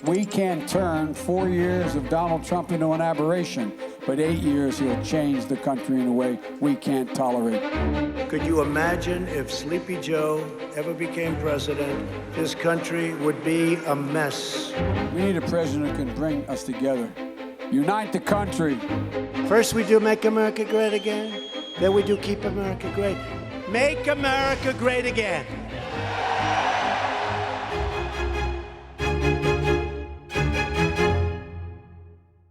We can turn 4 years of Donald Trump into an aberration, but 8 years he'll change the country in a way we can't tolerate. Could you imagine if Sleepy Joe ever became president? This country would be a mess. We need a president who can bring us together. Unite the country. First we do Make America Great Again, then we do Keep America Great. Make America Great Again.